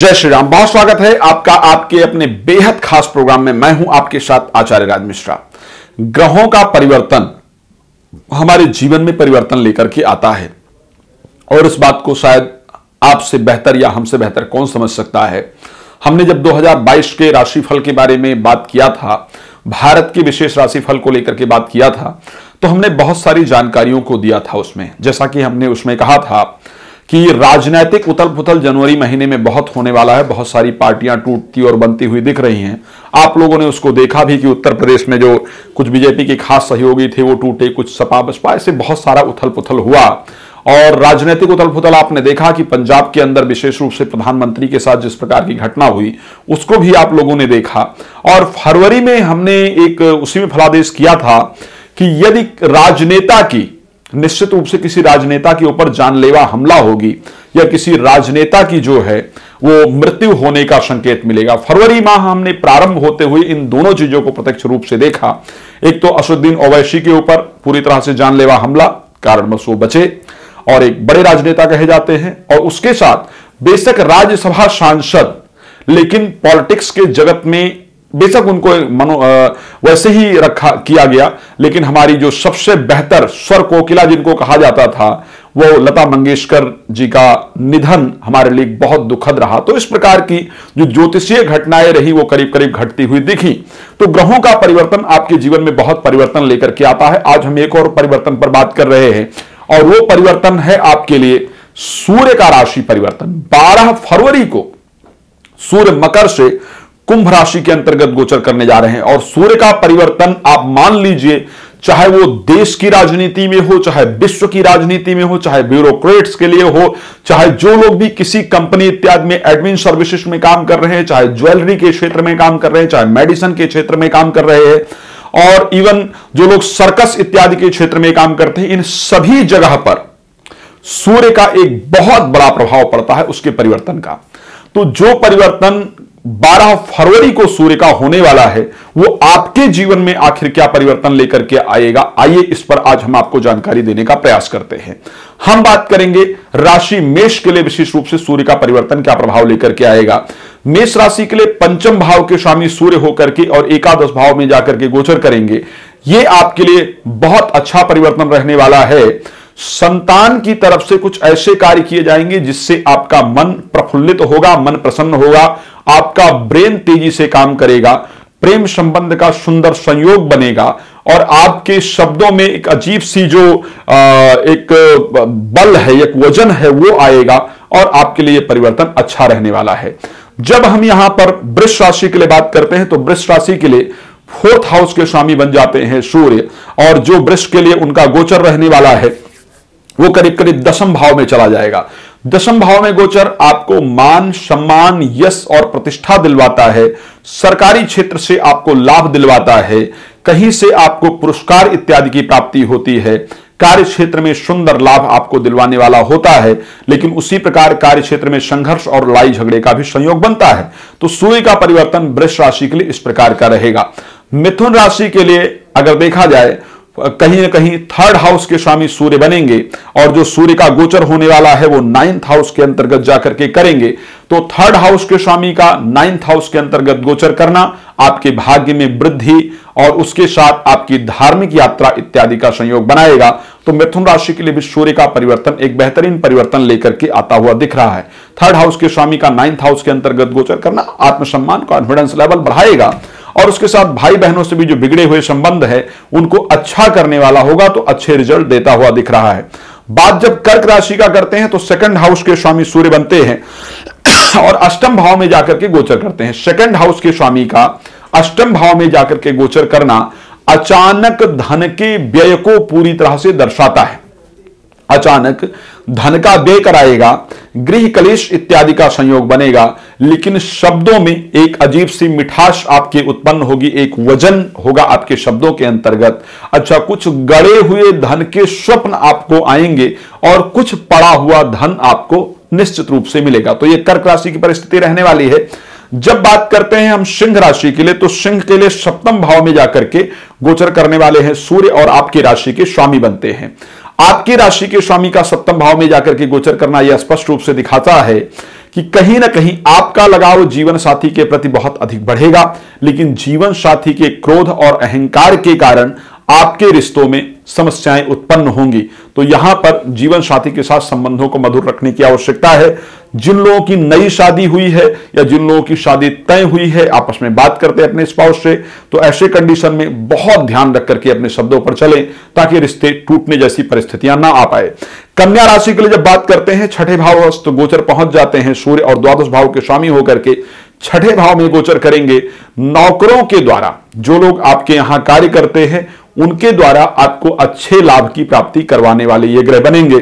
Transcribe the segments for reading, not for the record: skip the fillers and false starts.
जय श्री राम। बहुत स्वागत है आपका आपके अपने बेहद खास प्रोग्राम में। मैं हूं आपके साथ आचार्य राज मिश्रा। ग्रहों का परिवर्तन हमारे जीवन में परिवर्तन लेकर के आता है और इस बात को शायद आपसे बेहतर या हमसे बेहतर कौन समझ सकता है। हमने जब 2022 के राशिफल के बारे में बात किया था, भारत के विशेष राशिफल को लेकर के बात किया था, तो हमने बहुत सारी जानकारियों को दिया था उसमें। जैसा कि हमने उसमें कहा था कि राजनीतिक उथल पुथल जनवरी महीने में बहुत होने वाला है। बहुत सारी पार्टियां टूटती और बनती हुई दिख रही हैं। आप लोगों ने उसको देखा भी कि उत्तर प्रदेश में जो कुछ बीजेपी के खास सहयोगी थे वो टूटे, कुछ सपा बसपा, ऐसे बहुत सारा उथल पुथल हुआ। और राजनीतिक उथल पुथल आपने देखा कि पंजाब के अंदर विशेष रूप से प्रधानमंत्री के साथ जिस प्रकार की घटना हुई उसको भी आप लोगों ने देखा। और फरवरी में हमने एक उसी में फलादेश किया था कि यदि राजनेता की, निश्चित रूप से किसी राजनेता के ऊपर जानलेवा हमला होगी या किसी राजनेता की जो है वो मृत्यु होने का संकेत मिलेगा। फरवरी माह हमने प्रारंभ होते हुए इन दोनों चीजों को प्रत्यक्ष रूप से देखा। एक तो असदुद्दीन ओवैसी के ऊपर पूरी तरह से जानलेवा हमला, कारणवश वो बचे और एक बड़े राजनेता कहे जाते हैं। और उसके साथ बेशक राज्यसभा सांसद, लेकिन पॉलिटिक्स के जगत में बेशक उनको वैसे ही रखा किया गया, लेकिन हमारी जो सबसे बेहतर स्वर कोकिला जिनको कहा जाता था, वो लता मंगेशकर जी का निधन हमारे लिए बहुत दुखद रहा। तो इस प्रकार की जो ज्योतिषीय घटनाएं रही वो करीब करीब घटती हुई दिखी। तो ग्रहों का परिवर्तन आपके जीवन में बहुत परिवर्तन लेकर के आता है। आज हम एक और परिवर्तन पर बात कर रहे हैं और वो परिवर्तन है आपके लिए सूर्य का राशि परिवर्तन। 12 फरवरी को सूर्य मकर से कुंभ राशि के अंतर्गत गोचर करने जा रहे हैं। और सूर्य का परिवर्तन आप मान लीजिए, चाहे वो देश की राजनीति में हो, चाहे विश्व की राजनीति में हो, चाहे ब्यूरोक्रेट्स के लिए हो, चाहे जो लोग भी किसी कंपनी इत्यादि में एडमिन सर्विसेज में काम कर रहे हैं, चाहे ज्वेलरी के क्षेत्र में काम कर रहे हैं, चाहे मेडिसिन के क्षेत्र में काम कर रहे हैं, और इवन जो लोग सर्कस इत्यादि के क्षेत्र में काम करते हैं, इन सभी जगह पर सूर्य का एक बहुत बड़ा प्रभाव पड़ता है उसके परिवर्तन का। तो जो परिवर्तन 12 फरवरी को सूर्य का होने वाला है वो आपके जीवन में आखिर क्या परिवर्तन लेकर के आएगा, आइए इस पर आज हम आपको जानकारी देने का प्रयास करते हैं। हम बात करेंगे राशि मेष के लिए विशेष रूप से सूर्य का परिवर्तन क्या प्रभाव लेकर के आएगा। मेष राशि के लिए पंचम भाव के स्वामी सूर्य होकर के और एकादश भाव में जाकर के गोचर करेंगे। यह आपके लिए बहुत अच्छा परिवर्तन रहने वाला है। संतान की तरफ से कुछ ऐसे कार्य किए जाएंगे जिससे आपका मन प्रफुल्लित होगा, मन प्रसन्न होगा, आपका ब्रेन तेजी से काम करेगा, प्रेम संबंध का सुंदर संयोग बनेगा और आपके शब्दों में एक अजीब सी जो एक बल है, एक वजन है, वो आएगा और आपके लिए परिवर्तन अच्छा रहने वाला है। जब हम यहां पर वृष राशि के लिए बात करते हैं तो वृष राशि के लिए 4th हाउस के स्वामी बन जाते हैं सूर्य, और जो वृष के लिए उनका गोचर रहने वाला है वो करीब करीब 10वें भाव में चला जाएगा। 10वें भाव में गोचर आपको मान सम्मान, यश और प्रतिष्ठा दिलवाता है। सरकारी क्षेत्र से आपको लाभ दिलवाता है, कहीं से आपको पुरस्कार इत्यादि की प्राप्ति होती है। कार्य क्षेत्र में सुंदर लाभ आपको दिलवाने वाला होता है, लेकिन उसी प्रकार कार्य क्षेत्र में संघर्ष और लड़ाई झगड़े का भी संयोग बनता है। तो सूर्य का परिवर्तन वृष राशि के लिए इस प्रकार का रहेगा। मिथुन राशि के लिए अगर देखा जाए, कहीं ना कहीं 3rd हाउस के स्वामी सूर्य बनेंगे और जो सूर्य का गोचर होने वाला है वो 9th हाउस के अंतर्गत जाकर के करेंगे। तो 3rd हाउस के स्वामी का 9th हाउस के अंतर्गत गोचर करना आपके भाग्य में वृद्धि और उसके साथ आपकी धार्मिक यात्रा इत्यादि का संयोग बनाएगा। तो मिथुन राशि के लिए भी सूर्य का परिवर्तन एक बेहतरीन परिवर्तन लेकर के आता हुआ दिख रहा है। 3rd हाउस के स्वामी का 9th हाउस के अंतर्गत गोचर करना आत्मसम्मान, कॉन्फिडेंस लेवल बढ़ाएगा और उसके साथ भाई बहनों से भी जो बिगड़े हुए संबंध है उनको अच्छा करने वाला होगा, तो अच्छे रिजल्ट देता हुआ दिख रहा है। बात जब कर्क राशि का करते हैं तो 2nd हाउस के स्वामी सूर्य बनते हैं और अष्टम भाव में जाकर के गोचर करते हैं। 2nd हाउस के स्वामी का अष्टम भाव में जाकर के गोचर करना अचानक धन के व्यय को पूरी तरह से दर्शाता है। अचानक धन का व्यय कराएगा, गृह कलेश इत्यादि का संयोग बनेगा, लेकिन शब्दों में एक अजीब सी मिठास आपके उत्पन्न होगी, एक वजन होगा आपके शब्दों के अंतर्गत। अच्छा, कुछ गड़े हुए धन के स्वप्न आपको आएंगे और कुछ पड़ा हुआ धन आपको निश्चित रूप से मिलेगा। तो यह कर्क राशि की परिस्थिति रहने वाली है। जब बात करते हैं हम सिंह राशि के लिए, तो सिंह के लिए 7वें भाव में जाकर के गोचर करने वाले हैं सूर्य और आपकी राशि के स्वामी बनते हैं। आपकी राशि के स्वामी का 7वें भाव में जाकर के गोचर करना यह स्पष्ट रूप से दिखाता है कि कहीं ना कहीं आपका लगाव जीवन साथी के प्रति बहुत अधिक बढ़ेगा, लेकिन जीवन साथी के क्रोध और अहंकार के कारण आपके रिश्तों में समस्याएं उत्पन्न होंगी। तो यहां पर जीवन साथी के साथ संबंधों को मधुर रखने की आवश्यकता है। जिन लोगों की नई शादी हुई है या जिन लोगों की शादी तय हुई है, आपस में बात करते हैं अपने स्पाउस से, तो ऐसे कंडीशन में बहुत ध्यान रख करके अपने शब्दों पर चलें ताकि रिश्ते टूटने जैसी परिस्थितियां ना आ पाए। कन्या राशि के लिए जब बात करते हैं, छठे भाव तो गोचर पहुंच जाते हैं सूर्य और द्वादश भाव के स्वामी होकर के छठे भाव में गोचर करेंगे। नौकरों के द्वारा, जो लोग आपके यहां कार्य करते हैं, उनके द्वारा आपको अच्छे लाभ की प्राप्ति करवाने वाले ये ग्रह बनेंगे।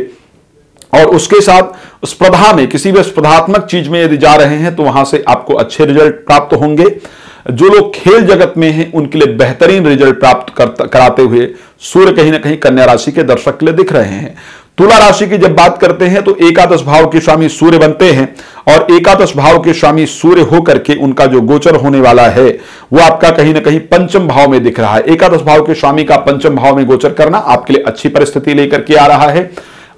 और उसके साथ स्पर्धा में, किसी भी स्पर्धात्मक चीज में यदि जा रहे हैं तो वहां से आपको अच्छे रिजल्ट प्राप्त होंगे। जो लोग खेल जगत में हैं उनके लिए बेहतरीन रिजल्ट प्राप्त कराते हुए सूर्य कहीं ना कहीं कन्या राशि के दर्शक के लिए दिख रहे हैं। तुला राशि की जब बात करते हैं तो एकादश भाव के स्वामी सूर्य बनते हैं और एकादश भाव के स्वामी सूर्य होकर के उनका जो गोचर होने वाला है वो आपका कहीं ना कहीं पंचम भाव में दिख रहा है। एकादश भाव के स्वामी का पंचम भाव में गोचर करना आपके लिए अच्छी परिस्थिति लेकर के आ रहा है।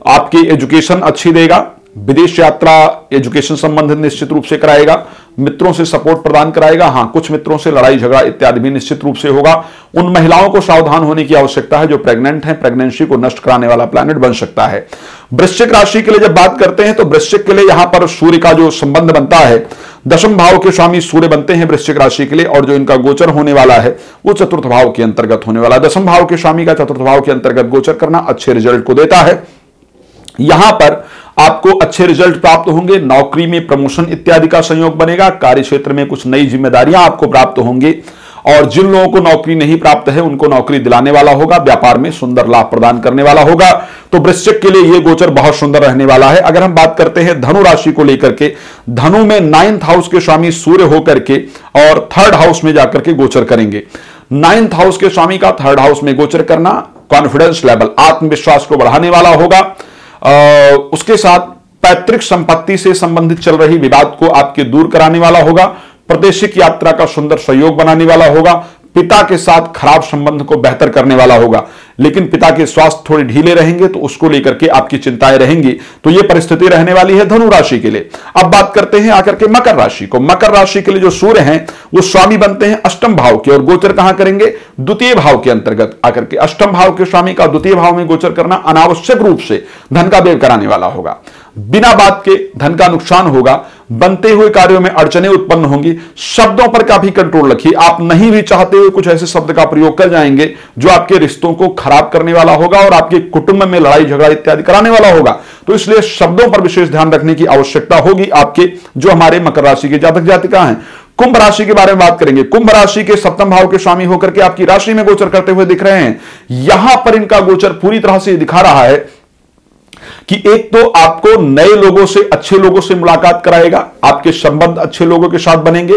आपकी एजुकेशन अच्छी देगा, विदेश यात्रा एजुकेशन संबंधित निश्चित रूप से कराएगा, मित्रों से सपोर्ट प्रदान कराएगा। हां, कुछ मित्रों से लड़ाई झगड़ा इत्यादि भी निश्चित रूप से होगा। उन महिलाओं को सावधान होने की आवश्यकता है जो प्रेग्नेंट हैं, प्रेगनेंसी को नष्ट कराने वाला प्लैनेट बन सकता है। वृश्चिक राशि के लिए जब बात करते हैं तो वृश्चिक के लिए यहां पर सूर्य का जो संबंध बनता है, दशम भाव के स्वामी सूर्य बनते हैं वृश्चिक राशि के लिए, और जो इनका गोचर होने वाला है वो चतुर्थ भाव के अंतर्गत होने वाला है। दशम भाव के स्वामी का चतुर्थ भाव के अंतर्गत गोचर करना अच्छे रिजल्ट को देता है। यहां पर आपको अच्छे रिजल्ट प्राप्त होंगे, नौकरी में प्रमोशन इत्यादि का संयोग बनेगा, कार्य क्षेत्र में कुछ नई जिम्मेदारियां आपको प्राप्त होंगी, और जिन लोगों को नौकरी नहीं प्राप्त है उनको नौकरी दिलाने वाला होगा, व्यापार में सुंदर लाभ प्रदान करने वाला होगा। तो वृश्चिक के लिए यह गोचर बहुत सुंदर रहने वाला है। अगर हम बात करते हैं धनु राशि को लेकर के, धनु में 9th हाउस के स्वामी सूर्य होकर के और 3rd हाउस में जाकर के गोचर करेंगे। 9th हाउस के स्वामी का 3rd हाउस में गोचर करना कॉन्फिडेंस लेवल, आत्मविश्वास को बढ़ाने वाला होगा। उसके साथ पैतृक संपत्ति से संबंधित चल रही विवाद को आपके दूर कराने वाला होगा, प्रादेशिक यात्रा का सुंदर सहयोग बनाने वाला होगा, पिता के साथ खराब संबंध को बेहतर करने वाला होगा। लेकिन पिता के स्वास्थ्य थोड़े ढीले रहेंगे तो उसको लेकर के आपकी चिंताएं रहेंगी। तो यह परिस्थिति रहने वाली है धनु राशि के लिए। अब बात करते हैं आकर के मकर राशि को। मकर राशि के लिए जो सूर्य हैं वो स्वामी बनते हैं अष्टम भाव के, और गोचर कहां करेंगे? द्वितीय भाव के अंतर्गत आकर के। अष्टम भाव के स्वामी का द्वितीय भाव में गोचर करना अनावश्यक रूप से धन का व्यय कराने वाला होगा, बिना बात के धन का नुकसान होगा, बनते हुए कार्यों में अड़चनें उत्पन्न होंगी। शब्दों पर काफी कंट्रोल रखिए, आप नहीं भी चाहते हुए कुछ ऐसे शब्द का प्रयोग कर जाएंगे जो आपके रिश्तों को खराब करने वाला होगा और आपके कुटुंब में लड़ाई झगड़ा इत्यादि कराने वाला होगा। तो इसलिए शब्दों पर विशेष ध्यान रखने की आवश्यकता होगी आपके जो हमारे मकर राशि के जातक जातिका हैं। कुंभ राशि के बारे में बात करेंगे। कुंभ राशि के सप्तम भाव के स्वामी होकर के आपकी राशि में गोचर करते हुए दिख रहे हैं। यहां पर इनका गोचर पूरी तरह से दिखा रहा है कि एक तो आपको नए लोगों से, अच्छे लोगों से मुलाकात कराएगा, आपके संबंध अच्छे लोगों के साथ बनेंगे,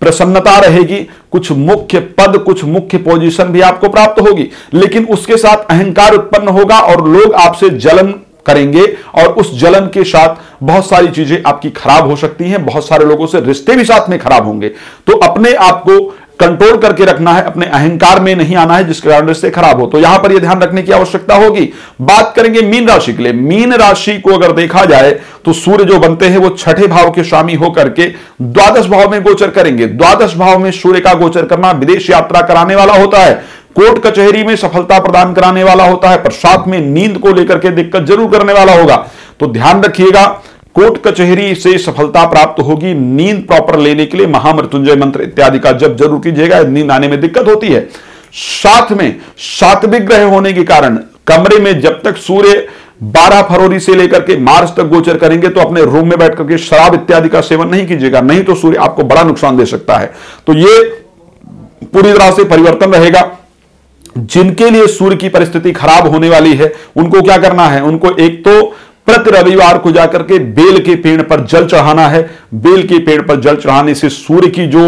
प्रसन्नता रहेगी, कुछ मुख्य पद, कुछ मुख्य पोजीशन भी आपको प्राप्त होगी। लेकिन उसके साथ अहंकार उत्पन्न होगा और लोग आपसे जलन करेंगे, और उस जलन के साथ बहुत सारी चीजें आपकी खराब हो सकती हैं, बहुत सारे लोगों से रिश्ते भी साथ में खराब होंगे। तो अपने आप को कंट्रोल करके रखना है, अपने अहंकार में नहीं आना है जिसके कारण रिश्ते खराब हो। तो यहां पर यह ध्यान रखने की आवश्यकता होगी। बात करेंगे मीन राशि के लिए। मीन राशि को अगर देखा जाए तो सूर्य जो बनते हैं वो छठे भाव के स्वामी होकर के द्वादश भाव में गोचर करेंगे। द्वादश भाव में सूर्य का गोचर करना विदेश यात्रा कराने वाला होता है, कोर्ट कचहरी में सफलता प्रदान कराने वाला होता है, पर साथ में नींद को लेकर के दिक्कत जरूर करने वाला होगा। तो ध्यान रखिएगा, कोर्ट कचहरी से सफलता प्राप्त होगी। नींद प्रॉपर लेने के लिए महामृत्युंजय मंत्र इत्यादि का जप जरूर कीजिएगा, नींद आने में दिक्कत होती है। साथ में सात्विक ग्रह होने के कारण कमरे में जब तक सूर्य 12 फरवरी से लेकर के मार्च तक गोचर करेंगे तो अपने रूम में बैठ करके शराब इत्यादि का सेवन नहीं कीजिएगा, नहीं तो सूर्य आपको बड़ा नुकसान दे सकता है। तो यह पूरी तरह से परिवर्तन रहेगा। जिनके लिए सूर्य की परिस्थिति खराब होने वाली है उनको क्या करना है? उनको एक तो प्रति रविवार को जाकर के बेल के पेड़ पर जल चढ़ाना है। बेल के पेड़ पर जल चढ़ाने से सूर्य की जो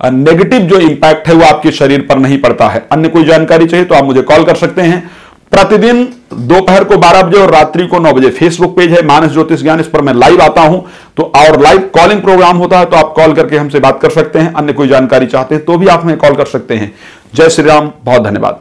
नेगेटिव जो इंपैक्ट है वो आपके शरीर पर नहीं पड़ता है। अन्य कोई जानकारी चाहिए तो आप मुझे कॉल कर सकते हैं। प्रतिदिन दोपहर को 12 बजे और रात्रि को 9 बजे फेसबुक पेज है मानस ज्योतिष ज्ञान, इस पर मैं लाइव आता हूं। तो और लाइव कॉलिंग प्रोग्राम होता है, तो आप कॉल करके हमसे बात कर सकते हैं। अन्य कोई जानकारी चाहते हैं तो भी आप हमें कॉल कर सकते हैं। जय श्री राम, बहुत धन्यवाद।